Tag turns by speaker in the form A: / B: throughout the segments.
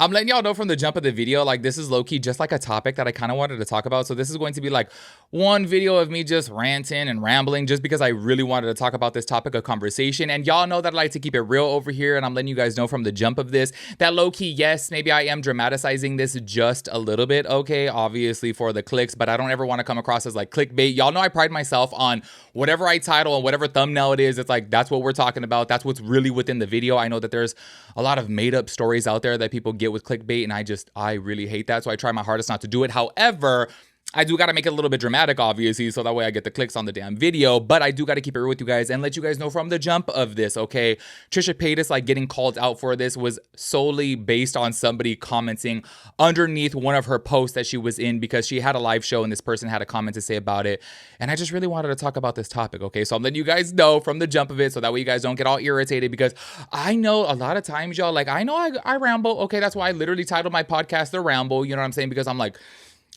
A: I'm letting y'all know from the jump of the video, like this is low-key just like a topic that I kind of wanted to talk about. So this is going to be like one video of me just ranting and rambling just because I really wanted to talk about this topic of conversation. And y'all know that I like to keep it real over here. And I'm letting you guys know from the jump of this that low-key, yes, maybe I am dramatizing this just a little bit, okay? Obviously for the clicks, but I don't ever want to come across as like clickbait. Y'all know I pride myself on whatever I title and whatever thumbnail it is. It's like, that's what we're talking about. That's what's really within the video. I know that there's a lot of made up stories out there that people get with clickbait, and I really hate that. So I try my hardest not to do it. However, I do got to make it a little bit dramatic, obviously, so that way I get the clicks on the damn video, but I do got to keep it real with you guys and let you guys know from the jump of this, okay? Trisha Paytas, like, getting called out for this was solely based on somebody commenting underneath one of her posts that she was in because she had a live show and this person had a comment to say about it, and I just really wanted to talk about this topic, okay? So I'm letting you guys know from the jump of it so that way you guys don't get all irritated because I know a lot of times, y'all, like, I know I ramble, okay? That's why I literally titled my podcast The Ramble, you know what I'm saying? Because I'm like,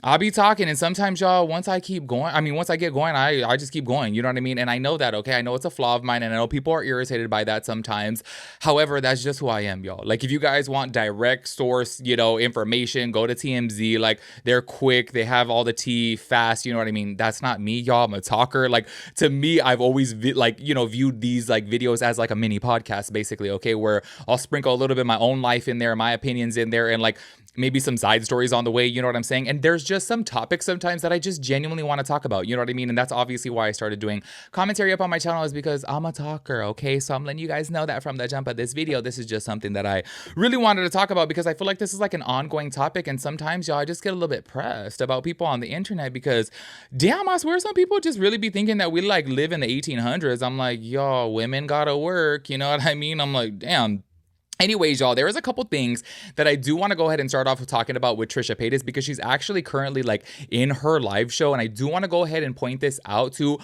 A: I'll be talking, and sometimes, y'all, once I get going, I just keep going, you know what I mean? And I know that, okay? I know it's a flaw of mine, and I know people are irritated by that sometimes. However, that's just who I am, y'all. Like, if you guys want direct source, you know, information, go to TMZ. Like, they're quick. They have all the tea fast, you know what I mean? That's not me, y'all. I'm a talker. Like, to me, I've always, viewed these, like, videos as, like, a mini podcast, basically, okay? Where I'll sprinkle a little bit of my own life in there, my opinions in there, and, like, maybe some side stories on the way, you know what I'm saying? And there's just some topics sometimes that I just genuinely want to talk about, you know what I mean? And that's obviously why I started doing commentary up on my channel, is because I'm a talker, okay? So I'm letting you guys know that from the jump of this video. This is just something that I really wanted to talk about because I feel like this is like an ongoing topic, and sometimes, y'all, I just get a little bit pressed about people on the internet because, damn, I swear some people just really be thinking that we like live in the 1800s. I'm like, y'all, women gotta work, you know what I mean? I'm like, damn. Anyways, y'all, there is a couple things that I do want to go ahead and start off with talking about with Trisha Paytas because she's actually currently like in her live show. And I do want to go ahead and point this out too.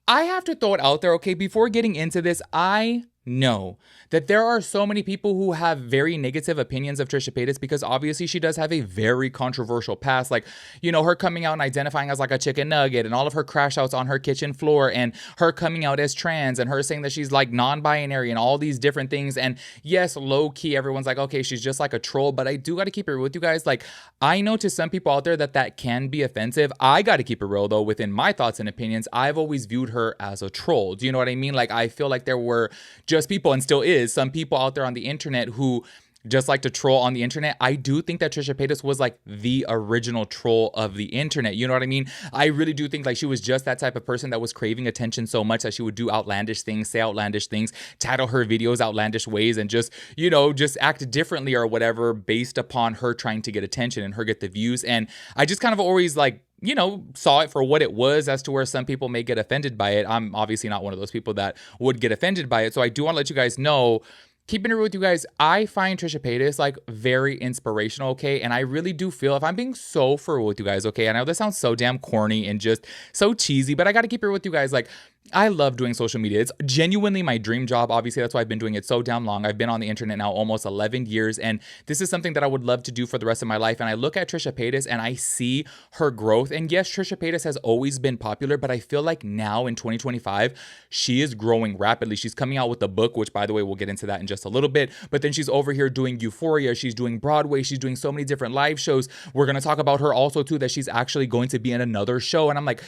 A: I have to throw it out there, okay? Before getting into this, I know that there are so many people who have very negative opinions of Trisha Paytas because obviously she does have a very controversial past. Like, you know, her coming out and identifying as like a chicken nugget and all of her crash outs on her kitchen floor and her coming out as trans and her saying that she's like non-binary and all these different things. And yes, low key, everyone's like, okay, she's just like a troll, but I do got to keep it real with you guys. Like, I know to some people out there that can be offensive. I got to keep it real though. Within my thoughts and opinions, I've always viewed her as a troll. Do you know what I mean? Like, I feel like there were just people, and still is, some people out there on the internet who just like to troll on the internet. I do think that Trisha Paytas was like the original troll of the internet. You know what I mean? I really do think like she was just that type of person that was craving attention so much that she would do outlandish things, say outlandish things, title her videos outlandish ways, and just, you know, just act differently or whatever based upon her trying to get attention and her get the views. And I just kind of always like, you know, saw it for what it was, as to where some people may get offended by it. I'm obviously not one of those people that would get offended by it. So I do want to let you guys know, keeping it real with you guys, I find Trisha Paytas like very inspirational, okay? And I really do feel, if I'm being so for real with you guys, okay? I know this sounds so damn corny and just so cheesy, but I got to keep it real with you guys. Like, I love doing social media. It's genuinely my dream job. Obviously, that's why I've been doing it so damn long. I've been on the internet now almost 11 years, and this is something that I would love to do for the rest of my life. And I look at Trisha Paytas and I see her growth. And yes, Trisha Paytas has always been popular, but I feel like now in 2025, she is growing rapidly. She's coming out with a book, which, by the way, we'll get into that in just a little bit. But then she's over here doing Euphoria. She's doing Broadway. She's doing so many different live shows. We're going to talk about her also, too, that she's actually going to be in another show. And I'm like,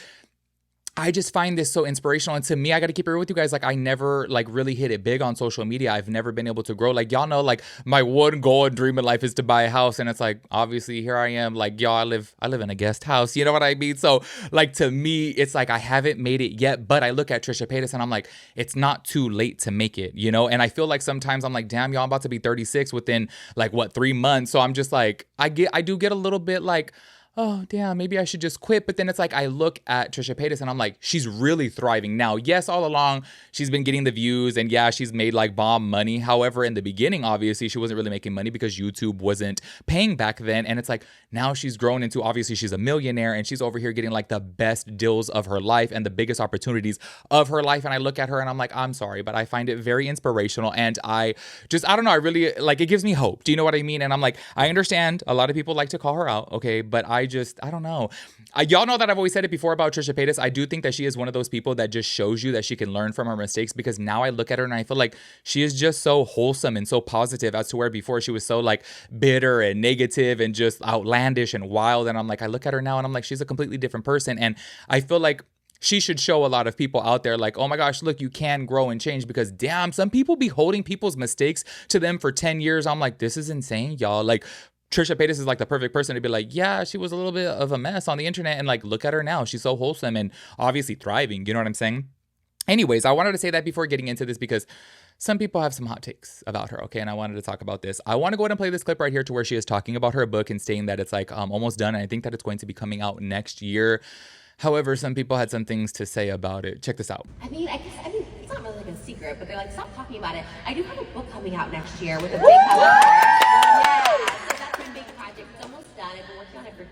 A: I just find this so inspirational. And to me, I got to keep it real with you guys. Like, I never like really hit it big on social media. I've never been able to grow. Like, y'all know, like, my one goal and dream in life is to buy a house. And it's like, obviously here I am, like, y'all, I live in a guest house. You know what I mean? So like, to me, it's like, I haven't made it yet, but I look at Trisha Paytas and I'm like, it's not too late to make it, you know? And I feel like sometimes I'm like, damn, y'all, I'm about to be 36 within like, what, 3 months. So I'm just like, I do get a little bit like, oh, damn, maybe I should just quit. But then it's like, I look at Trisha Paytas and I'm like, she's really thriving now. Yes, all along, she's been getting the views, and yeah, she's made like bomb money. However, in the beginning, obviously, she wasn't really making money because YouTube wasn't paying back then. And it's like, now she's grown into, obviously, she's a millionaire, and she's over here getting like the best deals of her life and the biggest opportunities of her life. And I look at her and I'm like, I'm sorry, but I find it very inspirational. And I don't know, I really, like, it gives me hope. Do you know what I mean? And I'm like, I understand a lot of people like to call her out, okay? But I I don't know. Y'all know that I've always said it before about Trisha Paytas. I do think that she is one of those people that just shows you that she can learn from her mistakes, because now I look at her and I feel like she is just so wholesome and so positive, as to where before she was so like bitter and negative and just outlandish and wild. And I'm like, I look at her now and I'm like, she's a completely different person. And I feel like she should show a lot of people out there like, oh my gosh, look, you can grow and change, because damn, some people be holding people's mistakes to them for 10 years. I'm like, this is insane, y'all. Like, Trisha Paytas is like the perfect person to be like, yeah, she was a little bit of a mess on the internet, and like, look at her now. She's so wholesome and obviously thriving. You know what I'm saying? Anyways, I wanted to say that before getting into this, because some people have some hot takes about her, okay? And I wanted to talk about this. I want to go ahead and play this clip right here to where she is talking about her book and saying that it's like almost done. And I think that it's going to be coming out next year. However, some people had some things to say about it. Check this out.
B: I mean, it's not really like a secret, but they're like, stop talking about it. I do have a book coming out next year with a big cover. Yeah, so that's my big project. It's almost done. I've been working on it for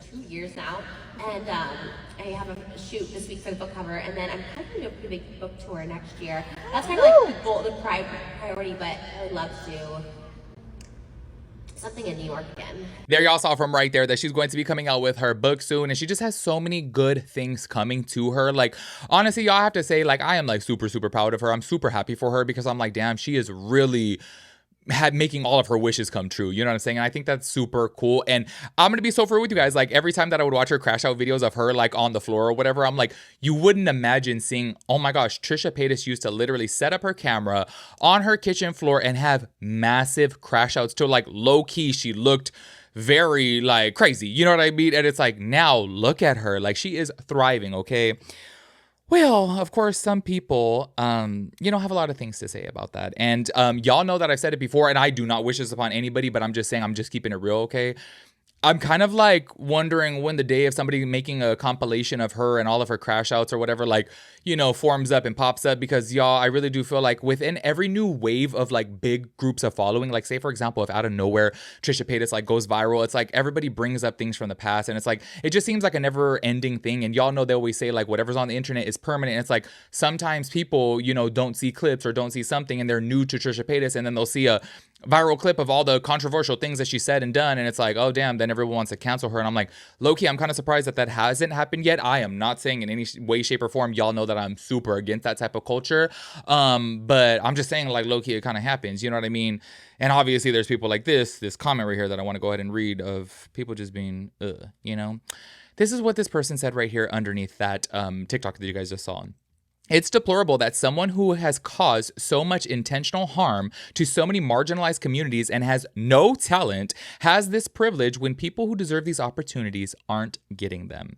B: 2 years now. And I have a shoot this week for the book cover. And then I'm kind of doing a pretty big book tour next year. That's kind of like the goal, the priority, but I would love to something in New York again.
A: There y'all saw from right there that she's going to be coming out with her book soon, and she just has so many good things coming to her. Like, honestly, y'all have to say, like, I am like super, super proud of her. I'm super happy for her, because I'm like, damn, she is really making all of her wishes come true. You know what I'm saying? And I think that's super cool. And I'm gonna be so fair with you guys. Like, every time that I would watch her crash out videos of her like on the floor or whatever, I'm like, you wouldn't imagine seeing, oh my gosh, Trisha Paytas used to literally set up her camera on her kitchen floor and have massive crash outs to like low key. She looked very like crazy. You know what I mean? And it's like, now look at her. Like, she is thriving, okay? Well, of course, some people, have a lot of things to say about that. And y'all know that I've said it before, and I do not wish this upon anybody, but I'm just saying, I'm just keeping it real, okay? I'm kind of like wondering when the day of somebody making a compilation of her and all of her crash outs or whatever, like, forms up and pops up, because y'all, I really do feel like within every new wave of like big groups of following, like say for example, if out of nowhere Trisha Paytas like goes viral, it's like everybody brings up things from the past, and it's like, it just seems like a never ending thing. And y'all know they always say like whatever's on the internet is permanent. And it's like sometimes people, don't see clips or don't see something and they're new to Trisha Paytas, and then they'll see a viral clip of all the controversial things that she said and done, and it's like, oh damn, then everyone wants to cancel her. And I'm like, low-key, I'm kind of surprised that hasn't happened yet. I am not saying in any way, shape, or form, y'all know that I'm super against that type of culture, but I'm just saying, like, low-key, it kind of happens, you know what I mean? And obviously there's people like this comment right here that I want to go ahead and read, of people just being this is what this person said right here underneath that TikTok that you guys just saw. It's deplorable that someone who has caused so much intentional harm to so many marginalized communities and has no talent has this privilege when people who deserve these opportunities aren't getting them.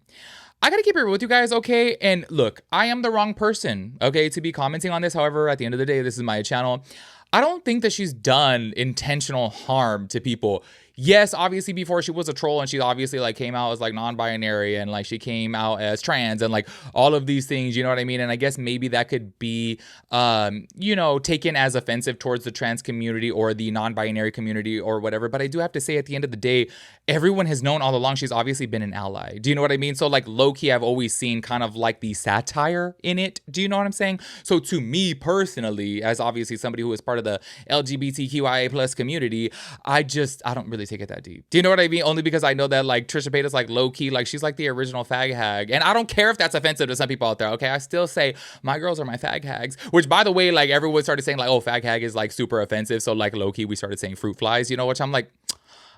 A: I gotta keep it real with you guys, okay? And look, I am the wrong person, okay, to be commenting on this. However, at the end of the day, this is my channel. I don't think that she's done intentional harm to people. Yes, obviously before she was a troll, and she obviously like came out as like non-binary, and like she came out as trans and like all of these things, you know what I mean? And I guess maybe that could be, taken as offensive towards the trans community or the non-binary community or whatever. But I do have to say, at the end of the day, everyone has known all along she's obviously been an ally. Do you know what I mean? So like low-key, I've always seen kind of like the satire in it. Do you know what I'm saying? So to me personally, as obviously somebody who is part of the LGBTQIA plus community, I don't really take it that deep. Do you know what I mean? Only because I know that like Trisha Paytas, like low key, like she's like the original fag hag. And I don't care if that's offensive to some people out there. Okay. I still say my girls are my fag hags, which by the way, like everyone started saying like, oh, fag hag is like super offensive. So like low key, we started saying fruit flies, which I'm like,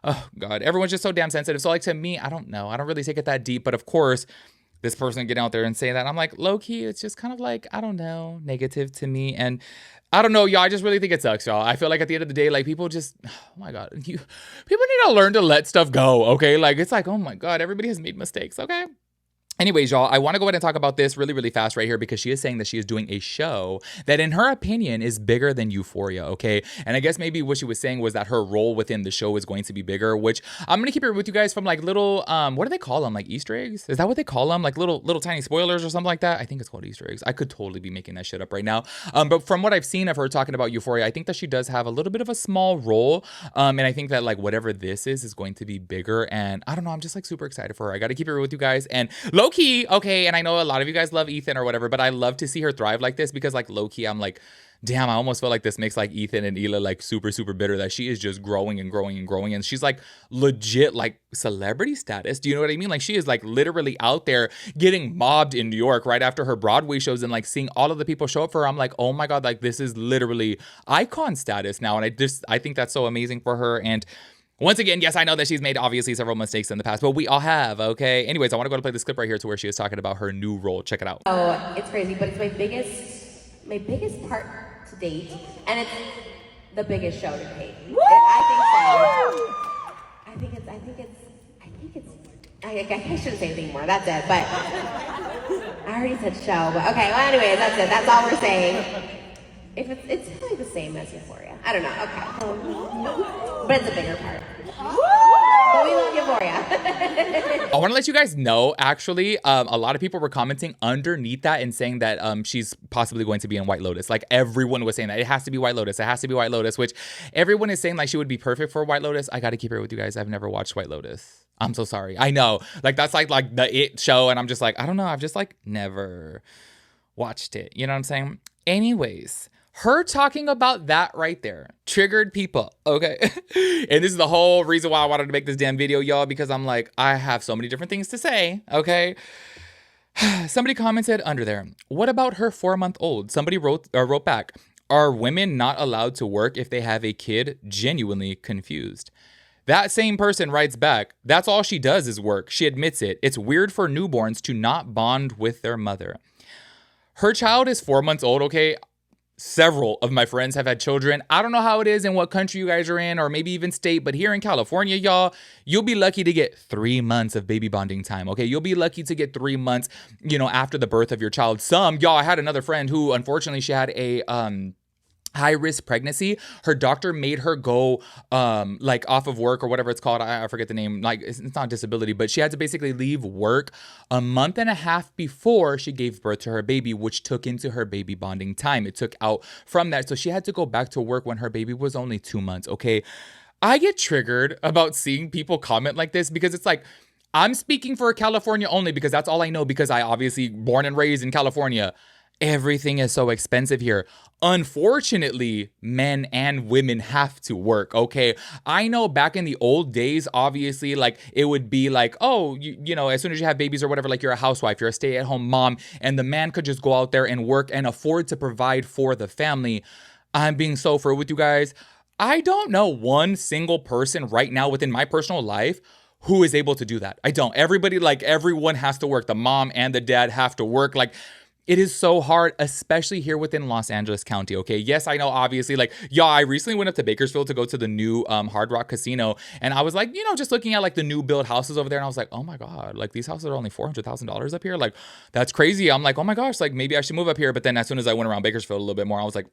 A: oh God, everyone's just so damn sensitive. So like to me, I don't know. I don't really take it that deep. But of course, this person getting out there and saying that, I'm like, low key, it's just kind of like, I don't know, negative to me. And I don't know, y'all. I just really think it sucks, y'all. I feel like at the end of the day, like people just, oh my God, people need to learn to let stuff go, okay? Like it's like, oh my God, everybody has made mistakes, okay? Anyways, y'all, I want to go ahead and talk about this really, really fast right here, because she is saying that she is doing a show that in her opinion is bigger than Euphoria, okay? And I guess maybe what she was saying was that her role within the show is going to be bigger, which I'm going to keep it with you guys from like little, what do they call them? Like Easter eggs? Is that what they call them? Like little tiny spoilers or something like that? I think it's called Easter eggs. I could totally be making that shit up right now. But from what I've seen of her talking about Euphoria, I think that she does have a little bit of a small role. And I think that like whatever this is going to be bigger. And I don't know, I'm just like super excited for her. I got to keep it real with you guys. And low-key, okay, and I know a lot of you guys love Ethan or whatever, but I love to see her thrive like this, because like low-key, I'm like, damn, I almost feel like this makes like Ethan and Hila like super, super bitter that she is just growing and growing and growing. And she's like legit like celebrity status. Do you know what I mean? Like she is like literally out there getting mobbed in New York right after her Broadway shows and like seeing all of the people show up for her. I'm like, oh my God, like this is literally icon status now. And I think that's so amazing for her. And once again, yes, I know that she's made obviously several mistakes in the past, but we all have, okay? Anyways, I want to go to play this clip right here to where she is talking about her new role. Check it out.
B: Oh, it's crazy, but it's my biggest part to date, and it's the biggest show to date. I think I shouldn't say anything more. That's it. But I already said show. But okay. Well, anyways, that's it. That's all we're saying. If it's probably the same as Euphoria. I don't know. Okay. But it's a bigger part. But we love Euphoria.
A: I want to let you guys know, actually, a lot of people were commenting underneath that and saying that she's possibly going to be in White Lotus. Like everyone was saying that it has to be White Lotus. It has to be White Lotus, which everyone is saying like she would be perfect for White Lotus. I got to keep it with you guys. I've never watched White Lotus. I'm so sorry. I know. Like that's like the It show. And I'm just like, I don't know. I've just like never watched it. You know what I'm saying? Anyways. Her talking about that right there triggered people, okay? And this is the whole reason why I wanted to make this damn video, y'all, because I'm like, I have so many different things to say, okay? Somebody commented under there, what about her 4-month-old? Somebody wrote back, are women not allowed to work if they have a kid? Genuinely confused. That same person writes back, that's all she does is work. She admits it. It's weird for newborns to not bond with their mother. Her child is 4 months old, okay? Several of my friends have had children. I don't know how it is in what country you guys are in or maybe even state, but here in California, y'all, you'll be lucky to get 3 months of baby bonding time, okay? You'll be lucky to get 3 months, after the birth of your child. I had another friend who, unfortunately, she had a high-risk pregnancy. Her doctor made her go off of work or whatever it's called. I forget the name. Like it's not disability, but she had to basically leave work a month and a half before she gave birth to her baby, which took into her baby bonding time. It took out from that. So she had to go back to work when her baby was only 2 months. Okay. I get triggered about seeing people comment like this because it's like, I'm speaking for California only because that's all I know because I obviously born and raised in California. Everything is so expensive here. Unfortunately, men and women have to work, okay? I know back in the old days, obviously, like it would be like, oh, as soon as you have babies or whatever, like you're a housewife, you're a stay-at-home mom, and the man could just go out there and work and afford to provide for the family. I'm being so fair with you guys. I don't know one single person right now within my personal life who is able to do that. I don't. Everyone has to work. The mom and the dad have to work. Like, it is so hard, especially here within Los Angeles County, okay? Yes, I know, obviously, I recently went up to Bakersfield to go to the new Hard Rock Casino, and I was like, just looking at, the new build houses over there, and I was like, oh my God, these houses are only $400,000 up here? That's crazy. I'm like, oh my gosh, maybe I should move up here, but then as soon as I went around Bakersfield a little bit more, I was like,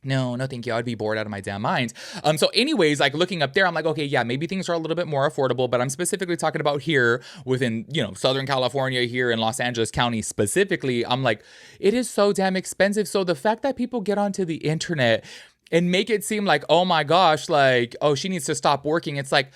A: no, thank you. I'd be bored out of my damn mind. So anyways, looking up there, I'm like, okay, yeah, maybe things are a little bit more affordable, but I'm specifically talking about here within, Southern California, here in Los Angeles County specifically. I'm like, it is so damn expensive. So the fact that people get onto the internet and make it seem like, oh my gosh, oh, she needs to stop working. It's like,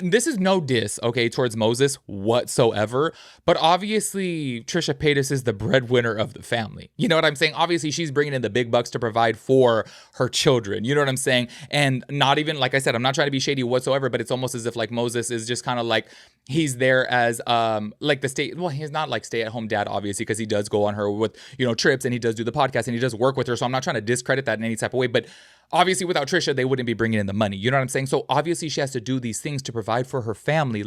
A: this is no diss, okay, towards Moses whatsoever. But obviously, Trisha Paytas is the breadwinner of the family. You know what I'm saying? Obviously, she's bringing in the big bucks to provide for her children. You know what I'm saying? And not even, like I said, I'm not trying to be shady whatsoever, but it's almost as if Moses is just kind of he's there as he's not stay-at-home dad, obviously, because he does go on her with, trips, and he does do the podcast and he does work with her. So I'm not trying to discredit that in any type of way, but obviously without Trisha, they wouldn't be bringing in the money. You know what I'm saying? So obviously she has to do these things to provide for her family.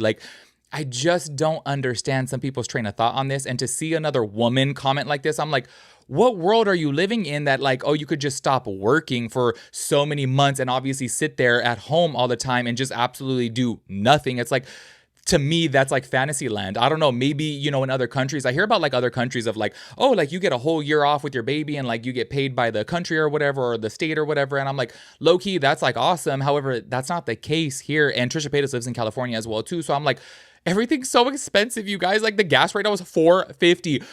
A: I just don't understand some people's train of thought on this. And to see another woman comment like this, I'm like, what world are you living in that you could just stop working for so many months and obviously sit there at home all the time and just absolutely do nothing? It's to me, that's fantasy land. I don't know. Maybe, in other countries, I hear about other countries of you get a whole year off with your baby and you get paid by the country or whatever, or the state or whatever. And I'm like, low key, that's awesome. However, that's not the case here. And Trisha Paytas lives in California as well too. So I'm like, everything's so expensive, you guys. The gas right now is $4.50.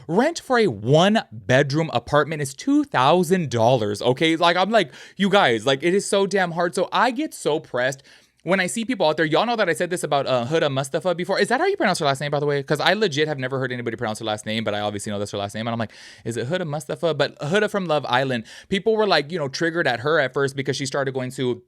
A: Rent for a 1-bedroom apartment is $2,000. Okay. I'm like, you guys, it is so damn hard. So I get so pressed when I see people out there, y'all know that I said this about Huda Mustafa before. Is that how you pronounce her last name, by the way? Because I legit have never heard anybody pronounce her last name, but I obviously know that's her last name. And I'm like, is it Huda Mustafa? But Huda from Love Island, people were like, triggered at her at first because she started going to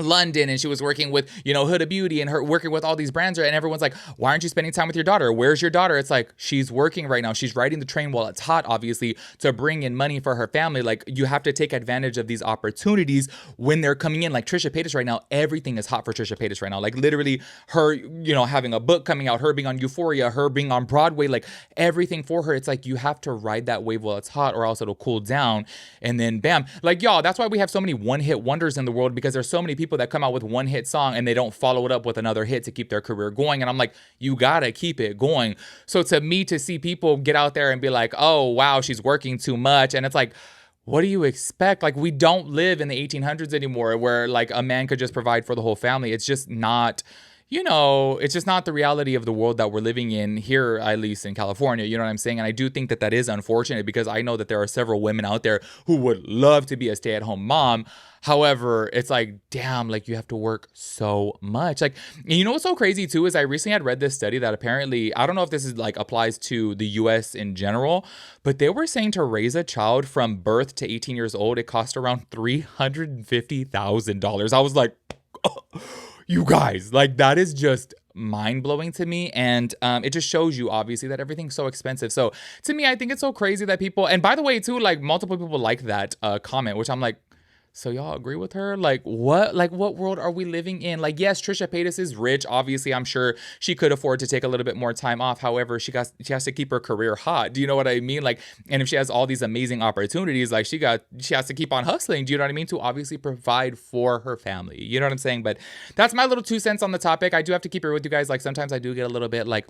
A: London and she was working with, Huda Beauty and her working with all these brands, and everyone's like, why aren't you spending time with your daughter? Where's your daughter? It's like, she's working right now. She's riding the train while it's hot, obviously, to bring in money for her family. Like, you have to take advantage of these opportunities when they're coming in. Like Trisha Paytas right now, everything is hot for Trisha Paytas right now. Like literally her, having a book coming out, her being on Euphoria, her being on Broadway, like everything for her. It's like, you have to ride that wave while it's hot or else it'll cool down. And then bam, like y'all, that's why we have so many one-hit wonders in the world, because there's so many people that come out with one hit song and they don't follow it up with another hit to keep their career going. And I'm like, you gotta keep it going. So to me, to see people get out there and be like, oh wow, she's working too much, and it's like, what do you expect? Like, we don't live in the 1800s anymore where like a man could just provide for the whole family. It's just not, it's just not the reality of the world that we're living in here, at least in California. You know what I'm saying? And I do think that that is unfortunate, because I know that there are several women out there who would love to be a stay-at-home mom. However, it's like, damn, like you have to work so much. Like, what's so crazy too is I recently had read this study that apparently, I don't know if this is like applies to the US in general, but they were saying to raise a child from birth to 18 years old, it cost around $350,000. I was like, oh, you guys, like that is just mind-blowing to me. And it just shows you obviously that everything's so expensive. So to me, I think it's so crazy that people, and by the way too, like multiple people like that comment, which I'm like, so y'all agree with her? Like what world are we living in? Like, yes, Trisha Paytas is rich. Obviously, I'm sure she could afford to take a little bit more time off. However, she has to keep her career hot. Do you know what I mean? Like, and if she has all these amazing opportunities, like she has to keep on hustling. Do you know what I mean? To obviously provide for her family. You know what I'm saying? But that's my little 2 cents on the topic. I do have to keep it with you guys. Like sometimes I do get a little bit like,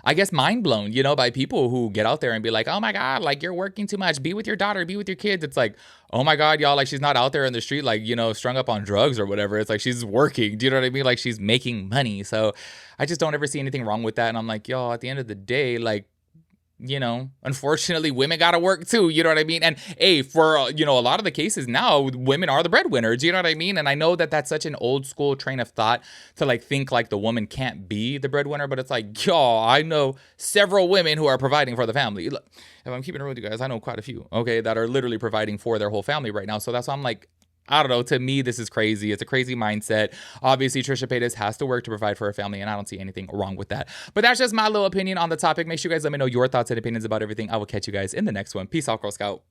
A: I guess, mind blown, by people who get out there and be like, oh my God, like you're working too much. Be with your daughter, be with your kids. It's like, oh my God, y'all, like she's not out there in the street, like, strung up on drugs or whatever. It's like she's working. Do you know what I mean? Like she's making money. So I just don't ever see anything wrong with that. And I'm like, y'all, at the end of the day, like, unfortunately, women gotta work too. You know what I mean? And hey, for a lot of the cases now, women are the breadwinners. You know what I mean? And I know that that's such an old school train of thought to like think like the woman can't be the breadwinner, but it's like, y'all, I know several women who are providing for the family. Look, if I'm keeping it real with you guys, I know quite a few, okay, that are literally providing for their whole family right now. So that's why I'm like, I don't know. To me, this is crazy. It's a crazy mindset. Obviously, Trisha Paytas has to work to provide for her family, and I don't see anything wrong with that. But that's just my little opinion on the topic. Make sure you guys let me know your thoughts and opinions about everything. I will catch you guys in the next one. Peace out, Girl Scout.